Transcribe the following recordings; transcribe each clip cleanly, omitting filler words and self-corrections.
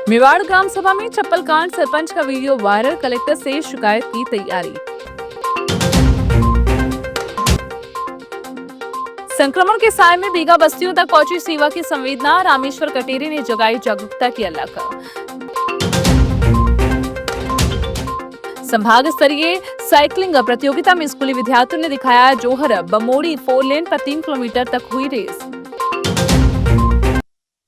मेवाड़ ग्राम सभा में चप्पल कांड, सरपंच का वीडियो वायरल, कलेक्टर से शिकायत की तैयारी। संक्रमण के साय में बीघा बस्तियों तक पहुंची सेवा की संवेदना, रामेश्वर कटेरे ने जगाई जागरूकता की अलख। संभाग स्तरीय साइकिलिंग प्रतियोगिता में स्कूली विद्यार्थियों ने दिखाया जोहर बमोड़ी 4 लेन पर 3 किलोमीटर तक हुई रेस।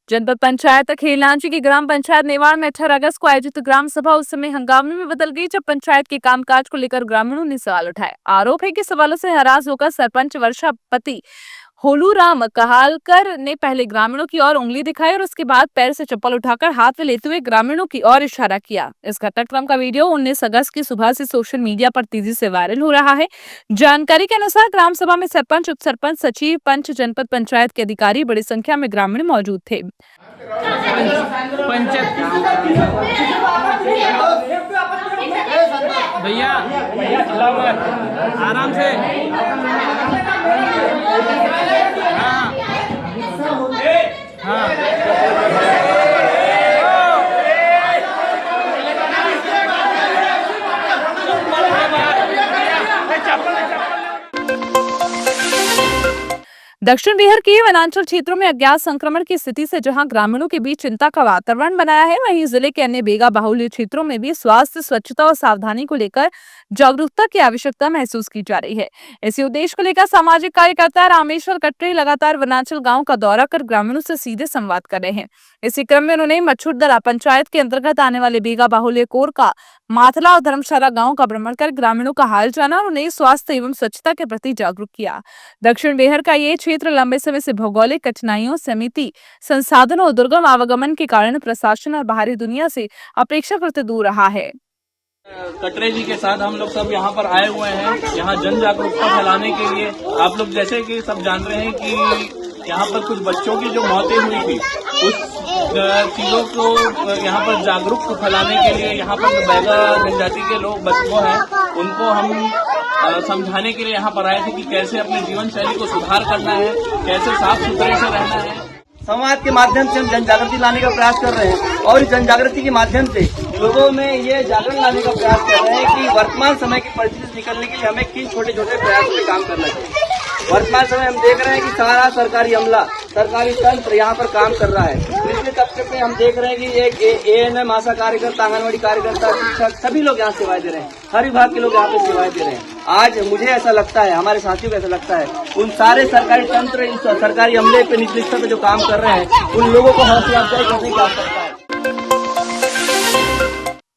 जनपद पंचायत खेलनांची की ग्राम पंचायत नेवाड़ में 18 अगस्त को आयोजित ग्राम सभा उस समय हंगामे में बदल गई, जब पंचायत के कामकाज को लेकर ग्रामीणों ने सवाल उठाए। आरोप है कि सवालों से हरास होकर सरपंच वर्षापति होलूराम कहालकर ने पहले ग्रामीणों की ओर उंगली दिखाई और उसके बाद पैर से चप्पल उठाकर हाथ में लेते हुए ग्रामीणों की ओर इशारा किया। इस घटनाक्रम का वीडियो 19 अगस्त की सुबह से सोशल मीडिया पर तेजी से वायरल हो रहा है। जानकारी के अनुसार ग्राम सभा में सरपंच, उप सरपंच, सचिव, पंच, जनपद पंचायत के अधिकारी, बड़ी संख्या में ग्रामीण मौजूद थे। भैया आराम से। हाँ दक्षिण बिहार के वनांचल क्षेत्रों में अज्ञात संक्रमण की स्थिति से जहां ग्रामीणों के बीच चिंता का वातावरण बनाया है, वहीं जिले के अन्य बेगा बाहुल्य क्षेत्रों में भी स्वास्थ्य, स्वच्छता और सावधानी को लेकर जागरूकता की आवश्यकता महसूस की जा रही है। इसी उद्देश्य को लेकर सामाजिक कार्यकर्ता रामेश्वर कटरे लगातार वनांचल गाँव का दौरा कर ग्रामीणों से सीधे संवाद कर रहे हैं। इसी क्रम में उन्होंने मच्छुरदरा पंचायत के अंतर्गत आने वाले बेगा बाहुल्य कोरका, माथला और धर्मशाला गांव का भ्रमण कर ग्रामीणों का हाल जाना और उन्हें स्वास्थ्य एवं स्वच्छता के प्रति जागरूक किया। दक्षिण बिहार का ये क्षेत्र लंबे समय से भौगोलिक कठिनाइयों, सीमित संसाधनों और दुर्गम आवागमन के कारण प्रशासन और बाहरी दुनिया से अपेक्षाकृत दूर रहा है। कटरे जी के साथ हम लोग सब यहाँ पर आए हुए हैं, यहाँ जन जागरूकता फैलाने के लिए। आप लोग जैसे कि सब जान रहे हैं कि यहाँ पर कुछ बच्चों की जो मौतें हुई थी, उस चीजों को यहाँ पर जागरूक फैलाने के लिए यहाँ पर बैगा जनजाति के लोग बच्चों हैं, उनको हम समझाने के लिए यहाँ पर आए थे कि कैसे अपने जीवन शैली को सुधार करना है, कैसे साफ सुथरे से रहना है। संवाद के माध्यम से हम जन जागृति लाने का प्रयास कर रहे हैं और इस जन जागृति के माध्यम से लोगों में ये जागरण लाने का प्रयास कर रहे हैं कि वर्तमान समय की परिस्थिति से निकलने के लिए हमें किन छोटे छोटे प्रयासों पे काम करना चाहिए। वर्तमान समय हम देख रहे हैं कि सारा सरकारी अमला, सरकारी तंत्र यहाँ पर काम कर रहा है। पिछले तबके पे हम देख रहे हैं कि एक एएनएम, आशा कार्यकर्ता, आंगनबाड़ी कार्यकर्ता, शिक्षक, सभी लोग यहाँ सेवाएं दे रहे हैं। हर विभाग के लोग यहाँ पे सेवाएं दे रहे हैं। आज मुझे ऐसा लगता है, हमारे साथियों को ऐसा लगता है, उन सारे सरकारी तंत्र, इस सरकारी अमले पे निचले स्तर पे जो काम कर रहे हैं, उन लोगों को हौसला अफजाई करने की आवश्यकता है।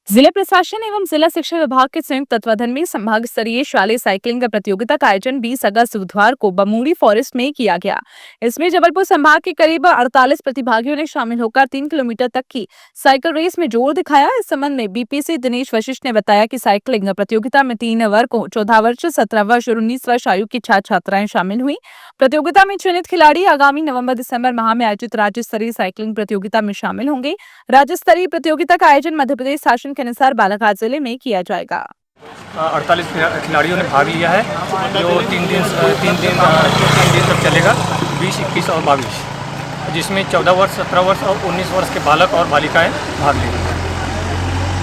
जिला प्रशासन एवं जिला शिक्षा विभाग के संयुक्त तत्वाधान में संभाग स्तरीय शालेय साइकिलिंग प्रतियोगिता का आयोजन 20 अगस्त बुधवार को बमूड़ी फॉरेस्ट में किया गया। इसमें जबलपुर संभाग के करीब 48 प्रतिभागियों ने शामिल होकर 3 किलोमीटर तक की साइकिल रेस में जोर दिखाया। इस संबंध में बीपीसी दिनेश वशिष्ठ ने बताया कि साइकिलिंग प्रतियोगिता में 3 वर्गों 14 वर्ष, 17 वर्ष और 19 वर्ष आयु की छात्र छात्राएं शामिल हुई। प्रतियोगिता में चयनित खिलाड़ी आगामी नवंबर-दिसंबर माह में आयोजित राज्य स्तरीय साइकिलिंग प्रतियोगिता में शामिल होंगे। राज्य स्तरीय प्रतियोगिता का आयोजन मध्य प्रदेश शासन के अनुसार बालाघाट जिले में किया जाएगा। 48 खिलाड़ियों ने भाग लिया है, जो 3 दिन तक चलेगा, 20, 21 और 22, जिसमें 14 वर्ष, 17 वर्ष और 19 वर्ष के बालक और बालिकाएं भाग लेंगे।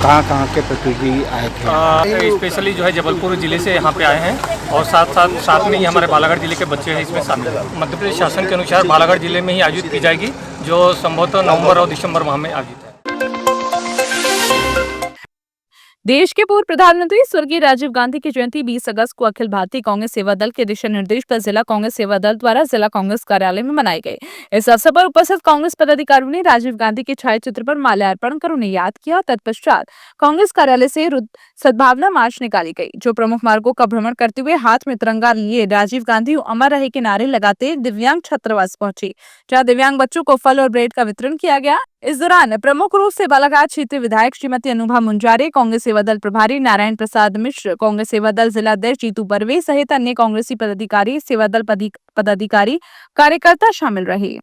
कहाँ के प्रतियोगी आए थे? स्पेशली जो है जबलपुर जिले से यहाँ पे आए हैं और साथ में ही हमारे बालाघाट जिले के बच्चे हैं इसमें शामिल। मध्य प्रदेश शासन के अनुसार बालाघाट जिले में ही आयोजित की जाएगी, जो संभवतः नवंबर और दिसंबर माह में आयोजित है। देश के पूर्व प्रधानमंत्री स्वर्गीय राजीव गांधी की जयंती 20 अगस्त को अखिल भारतीय कांग्रेस सेवा दल के दिशा निर्देश पर जिला कांग्रेस सेवा दल द्वारा जिला कांग्रेस कार्यालय में मनाई गई। इस अवसर पर उपस्थित कांग्रेस पदाधिकारियों ने राजीव गांधी के छायाचित्र पर माल्यार्पण कर उन्हें याद किया। तत्पश्चात कांग्रेस कार्यालय से सद्भावना मार्च निकाली गई, जो प्रमुख मार्गों का भ्रमण करते हुए हाथ में तिरंगा लिए राजीव गांधी अमर रहे के नारे लगाते दिव्यांग छात्रावास पहुंची, जहाँ दिव्यांग बच्चों को फल और ब्रेड का वितरण किया गया। इस दौरान प्रमुख रूप से बालाघाट क्षेत्रीय विधायक श्रीमती अनुभा मुंजारे, कांग्रेस सेवा दल प्रभारी नारायण प्रसाद मिश्र, कांग्रेस सेवा दल जिला अध्यक्ष जीतू बर्वे सहित अन्य कांग्रेसी पदाधिकारी, सेवा दल पदाधिकारी, कार्यकर्ता शामिल रहे।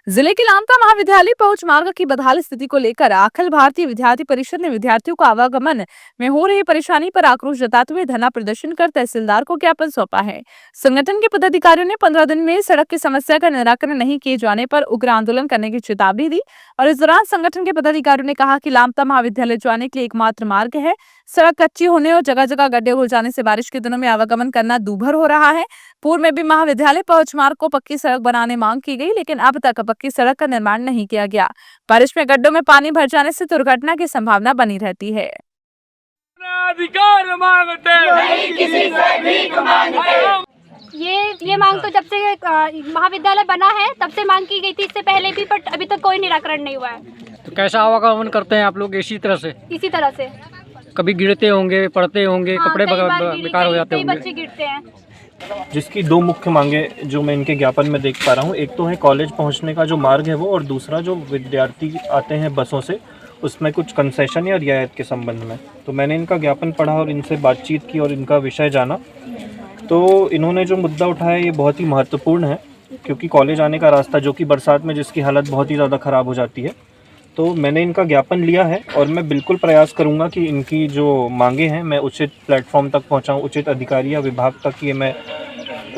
जिले के लामता महाविद्यालय पहुंच मार्ग की बदहाल स्थिति को लेकर अखिल भारतीय विद्यार्थी परिषद ने विद्यार्थियों को आवागमन में हो रही परेशानी पर आक्रोश जताते हुए धरना प्रदर्शन कर तहसीलदार को ज्ञापन सौंपा है। संगठन के पदाधिकारियों ने 15 दिन में सड़क की समस्या का निराकरण नहीं किए जाने पर उग्र आंदोलन करने की चेतावनी दी और इस दौरान संगठन के पदाधिकारियों ने कहा कि लामता महाविद्यालय जाने के लिए एकमात्र मार्ग है। सड़क कच्ची होने और जगह जगह गड्ढे हो जाने से बारिश के दिनों में आवागमन करना दूभर हो रहा है। पूर्व में भी महाविद्यालय पहुंच मार्ग को पक्की सड़क बनाने मांग की गई, लेकिन अब तक पक्की सड़क का निर्माण नहीं किया गया। बारिश में गड्ढों में पानी भर जाने से दुर्घटना की संभावना बनी रहती है। अधिकार मांगते नहीं, किसी से भीख मांगते। ये मांग तो जब से महाविद्यालय बना है तब से मांग की गई थी, इससे पहले भी, बट अभी तक कोई निराकरण नहीं हुआ है। तो कैसा आवागमन करते हैं आप लोग? इसी तरह से कभी गिरते होंगे, पड़ते होंगे, हाँ, कपड़े बेकार हो जाते होंगे। बच्चे गिरते हैं। जिसकी दो मुख्य मांगे जो मैं इनके ज्ञापन में देख पा रहा हूँ, एक तो है कॉलेज पहुँचने का जो मार्ग है वो, और दूसरा जो विद्यार्थी आते हैं बसों से उसमें कुछ कंसेशन या रियायत के संबंध में। तो मैंने इनका ज्ञापन पढ़ा और इनसे बातचीत की और इनका विषय जाना, तो इन्होंने जो मुद्दा उठाया ये बहुत ही महत्वपूर्ण है, क्योंकि कॉलेज आने का रास्ता जो कि बरसात में जिसकी हालत बहुत ही ज़्यादा ख़राब हो जाती है। तो मैंने इनका ज्ञापन लिया है और मैं बिल्कुल प्रयास करूंगा कि इनकी जो मांगे हैं मैं उचित प्लेटफॉर्म तक पहुंचाऊं, उचित अधिकारी या विभाग तक ये मैं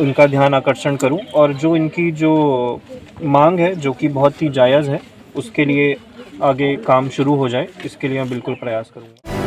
उनका ध्यान आकर्षण करूं, और जो इनकी जो मांग है जो कि बहुत ही जायज़ है उसके लिए आगे काम शुरू हो जाए, इसके लिए मैं बिल्कुल प्रयास करूंगा।